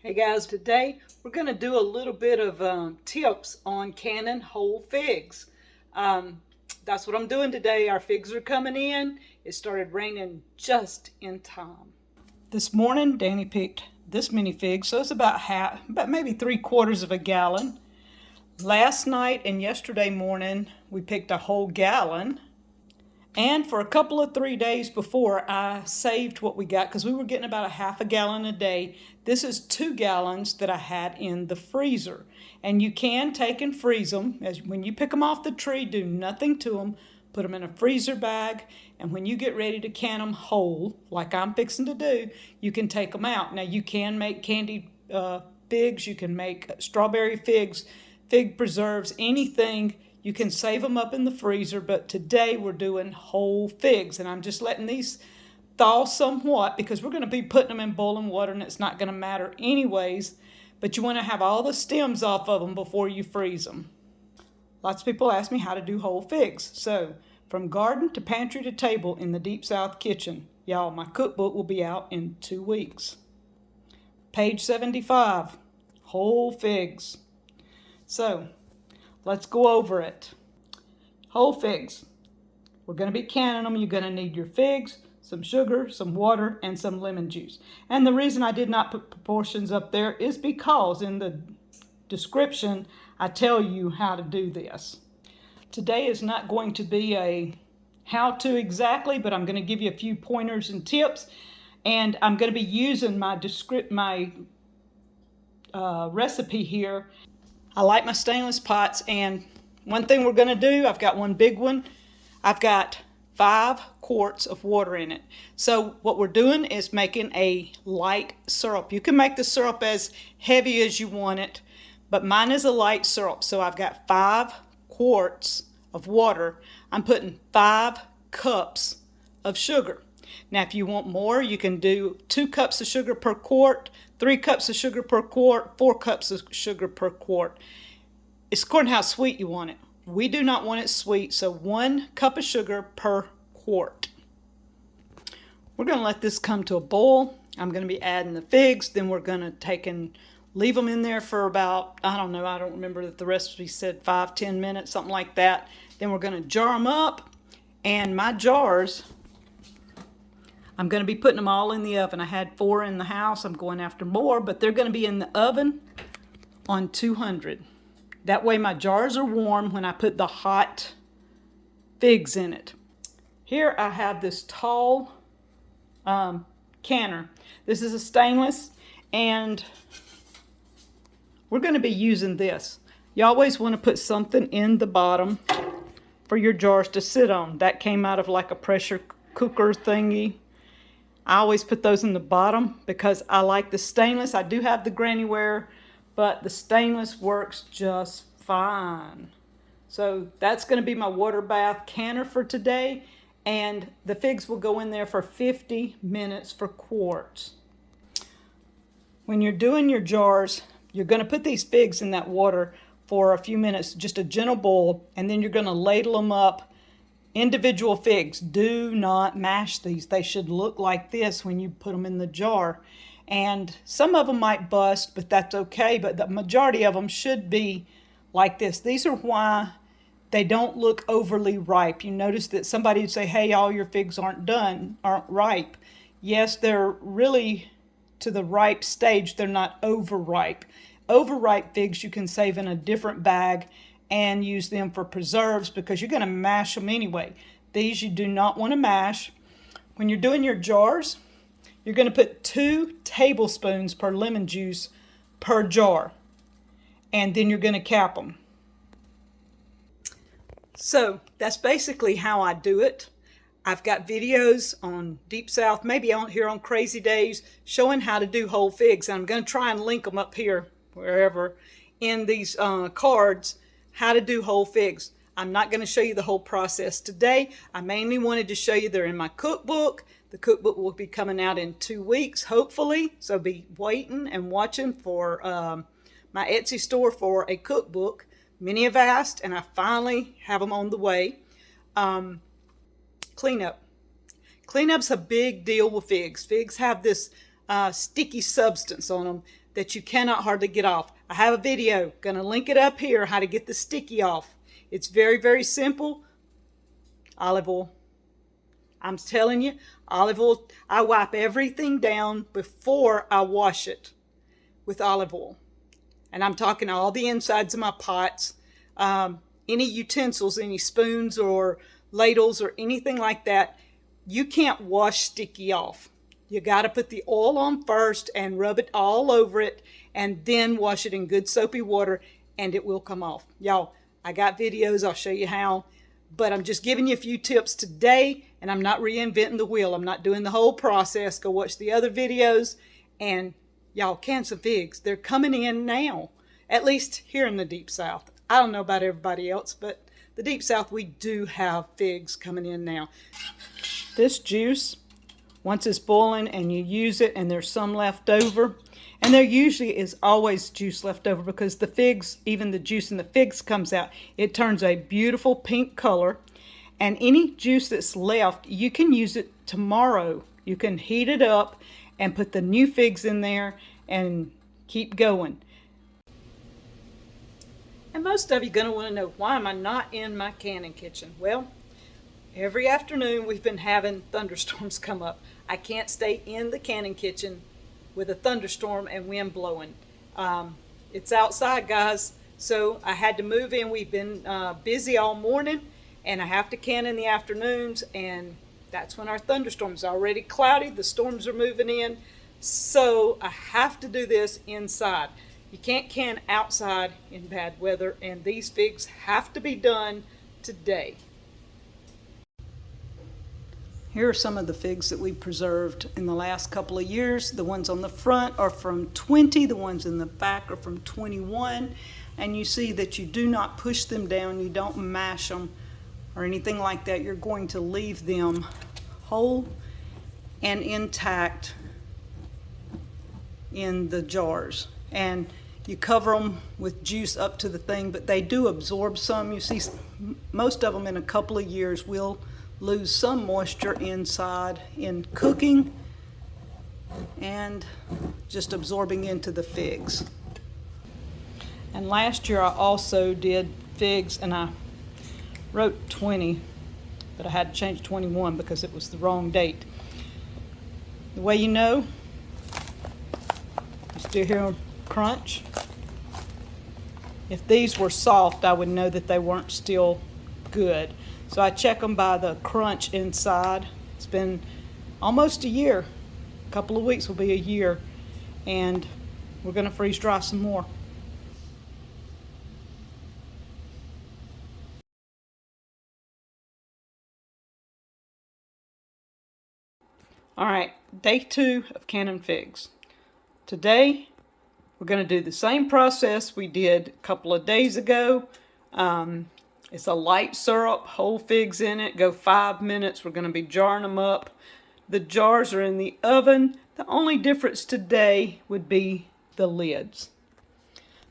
Hey guys, today we're going to do a little bit of tips on canning whole figs. That's what I'm doing today. Our figs are coming in. It started raining just in time. This morning Danny picked this many figs, so it's about maybe 3/4 of a gallon. Last night and yesterday morning we picked a whole gallon. And for a couple of 3 days before, I saved what we got because we were getting about a half a gallon a day. This is 2 gallons that I had in the freezer. And you can take and freeze them. When you pick them off the tree, do nothing to them. Put them in a freezer bag. And when you get ready to can them whole, like I'm fixing to do, you can take them out. Now you can make candied figs. You can make strawberry figs, fig preserves, anything. You can save them up in the freezer, but today we're doing whole figs, and I'm just letting these thaw somewhat because we're going to be putting them in boiling water, and it's not going to matter anyways, but you want to have all the stems off of them before you freeze them. Lots of people ask me how to do whole figs. So, from garden to pantry to table in the Deep South kitchen. Y'all, my cookbook will be out in 2 weeks. Page 75, whole figs. So, let's go over it. Whole figs. We're going to be canning them. You're going to need your figs, some sugar, some water, and some lemon juice. And the reason I did not put proportions up there is because in the description I tell you how to do this. Today is not going to be a how-to exactly, but I'm going to give you a few pointers and tips. And I'm going to be using my recipe here. I like my stainless pots, and one thing we're going to do, I've got one big one. I've got 5 quarts of water in it. So what we're doing is making a light syrup. You can make the syrup as heavy as you want it, but mine is a light syrup. So I've got 5 quarts of water. I'm putting 5 cups of sugar. Now, if you want more, you can do 2 cups of sugar per quart, 3 cups of sugar per quart, 4 cups of sugar per quart. It's according to how sweet you want it. We do not want it sweet, so 1 cup of sugar per quart. We're going to let this come to a boil. I'm going to be adding the figs. Then we're going to take and leave them in there for about, I don't remember that the recipe said 5-10 minutes, something like that. Then we're going to jar them up. And my jars, I'm going to be putting them all in the oven. I had 4 in the house. I'm going after more, but they're going to be in the oven on 200. That way my jars are warm when I put the hot figs in it. Here I have this tall canner. This is a stainless, and we're going to be using this. You always want to put something in the bottom for your jars to sit on. That came out of like a pressure cooker thingy. I always put those in the bottom because I like the stainless. I do have the Grannyware, but the stainless works just fine. So that's going to be my water bath canner for today, and the figs will go in there for 50 minutes for quarts. When you're doing your jars, you're going to put these figs in that water for a few minutes, just a gentle boil, and then you're going to ladle them up. Individual figs, do not mash these. They should look like this when you put them in the jar. And some of them might bust, but that's okay. But the majority of them should be like this. These are why they don't look overly ripe. You notice that somebody would say, hey, all your figs aren't ripe. Yes, they're really to the ripe stage. They're not overripe. Overripe figs you can save in a different bag and use them for preserves because you're going to mash them anyway. These you do not want to mash. When you're doing your jars, you're going to put 2 tablespoons per lemon juice per jar. And then you're going to cap them. So that's basically how I do it. I've got videos on Deep South, maybe out here on Crazy Days, showing how to do whole figs. I'm going to try and link them up here, wherever, in these cards, how to do whole figs. I'm not going to show you the whole process today. I mainly wanted to show you they're in my cookbook. The cookbook will be coming out in 2 weeks, hopefully. So be waiting and watching for my Etsy store for a cookbook. Many have asked, and I finally have them on the way. Cleanup. Cleanup's a big deal with figs. Figs have this sticky substance on them that you cannot hardly get off. I have a video, gonna link it up here, how to get the sticky off. It's very, very simple. Olive oil. I'm telling you, olive oil, I wipe everything down before I wash it with olive oil. And I'm talking all the insides of my pots, any utensils, any spoons or ladles or anything like that. You can't wash sticky off. You got to put the oil on first and rub it all over it and then wash it in good soapy water and it will come off. Y'all, I got videos, I'll show you how, but I'm just giving you a few tips today and I'm not reinventing the wheel. I'm not doing the whole process. Go watch the other videos and y'all, cans of figs, they're coming in now, at least here in the Deep South. I don't know about everybody else, but the Deep South, we do have figs coming in now. This juice, once it's boiling and you use it and there's some left over, and there usually is always juice left over because the figs, even the juice in the figs comes out, it turns a beautiful pink color. And any juice that's left, you can use it tomorrow. You can heat it up and put the new figs in there and keep going. And most of you are going to want to know, why am I not in my canning kitchen? Well, every afternoon we've been having thunderstorms come up. I can't stay in the canning kitchen with a thunderstorm and wind blowing. It's outside, guys, so I had to move in. We've been busy all morning and I have to can in the afternoons, and that's when our thunderstorms are already cloudy. The storms are moving in, so I have to do this inside. You can't can outside in bad weather, and these figs have to be done today. Here are some of the figs that we preserved in the last couple of years. The ones on the front are from 20, the ones in the back are from 21. And you see that you do not push them down, you don't mash them or anything like that. You're going to leave them whole and intact in the jars. And you cover them with juice up to the thing, but they do absorb some. You see, most of them in a couple of years will lose some moisture inside in cooking and just absorbing into the figs. And last year I also did figs, and I wrote 20, but I had to change 21 because it was the wrong date. The way you know, you still hear crunch. If these were soft, I would know that they weren't still good. So I check them by the crunch inside. It's been almost a year. A couple of weeks will be a year. And we're going to freeze dry some more. All right, day 2 of canning figs. Today, we're going to do the same process we did a couple of days ago. It's a light syrup, whole figs in it, go 5 minutes. We're going to be jarring them up. The jars are in the oven. The only difference today would be the lids.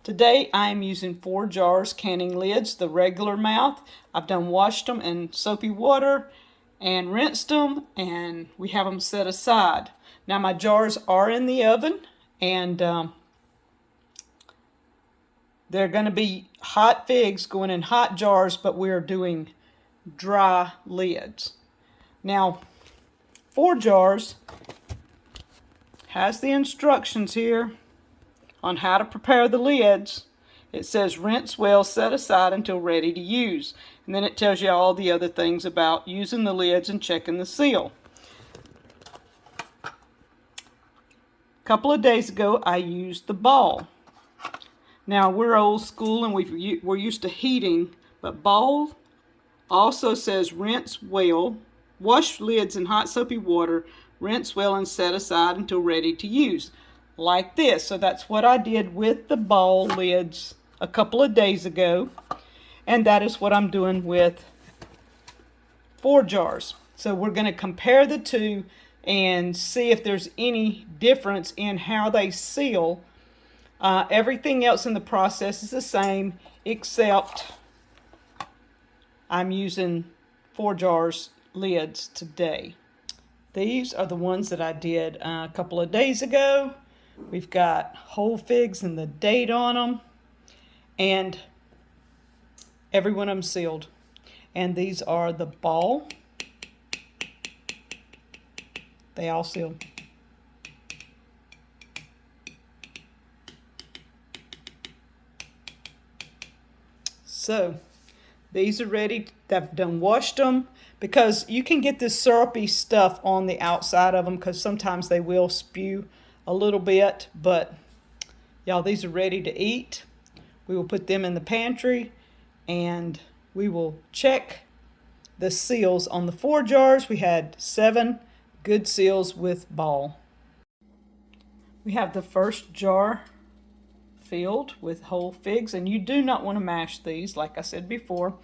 Today I am using ForJars canning lids, the regular mouth. I've done washed them in soapy water and rinsed them, and we have them set aside. Now my jars are in the oven, and they're going to be hot figs going in hot jars, but we're doing dry lids. Now, ForJars has the instructions here on how to prepare the lids. It says rinse well, set aside until ready to use. And then it tells you all the other things about using the lids and checking the seal. A couple of days ago, I used the ball. Now, we're old school and we're used to heating, but ball also says rinse well, wash lids in hot soapy water, rinse well and set aside until ready to use. Like this. So that's what I did with the ball lids a couple of days ago. And that is what I'm doing with ForJars. So we're going to compare the two and see if there's any difference in how they seal. Everything else in the process is the same, except I'm using ForJars lids today. These are the ones that I did a couple of days ago. We've got whole figs and the date on them, and every one of them sealed. And these are the ball. They all sealed. So these are ready. I've done washed them, because you can get this syrupy stuff on the outside of them, because sometimes they will spew a little bit. But y'all, these are ready to eat. We will put them in the pantry, and we will check the seals on the 4 jars. We had 7 good seals with ball. We have the first jar filled with whole figs, and you do not want to mash these, like I said before.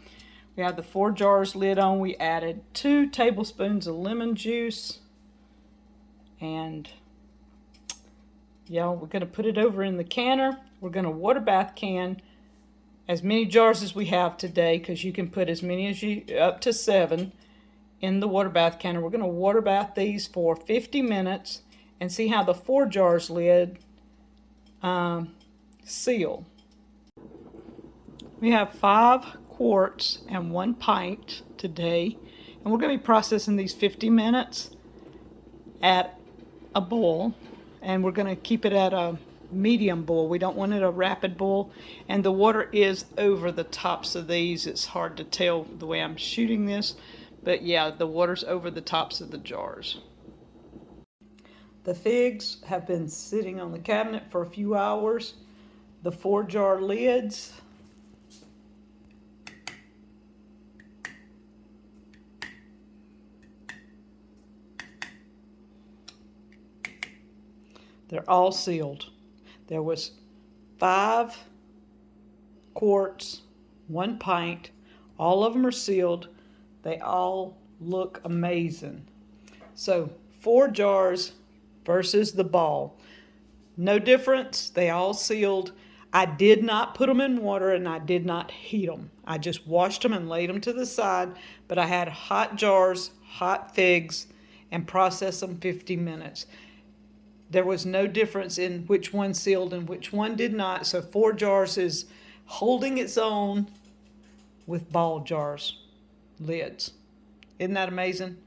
We have the ForJars lid on. We added 2 tablespoons of lemon juice, and yeah, we're going to put it over in the canner. We're going to water bath can as many jars as we have today, because you can put as many as up to 7 in the water bath canner. We're going to water bath these for 50 minutes and see how the 4Jars lid seal. We have 5 quarts and 1 pint today, and we're going to be processing these 50 minutes at a boil, and we're going to keep it at a medium boil. We don't want it a rapid boil, and the water is over the tops of these. It's hard to tell the way I'm shooting this, but yeah, the water's over the tops of the jars. The figs have been sitting on the cabinet for a few hours. The 4-jar lids, they're all sealed. There was 5 quarts, 1 pint. All of them are sealed. They all look amazing. So 4 jars versus the ball. No difference. They all sealed. I did not put them in water, and I did not heat them. I just washed them and laid them to the side, but I had hot jars, hot figs, and processed them 50 minutes. There was no difference in which one sealed and which one did not. So 4 jars is holding its own with ball jars lids. Isn't that amazing?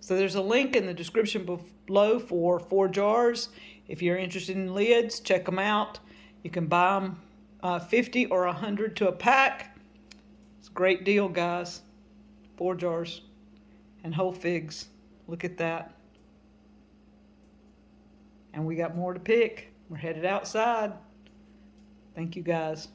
So there's a link in the description below for 4 jars. If you're interested in lids, check them out. You can buy them 50 or 100 to a pack. It's a great deal, guys. 4 jars and whole figs. Look at that. And we got more to pick. We're headed outside. Thank you, guys.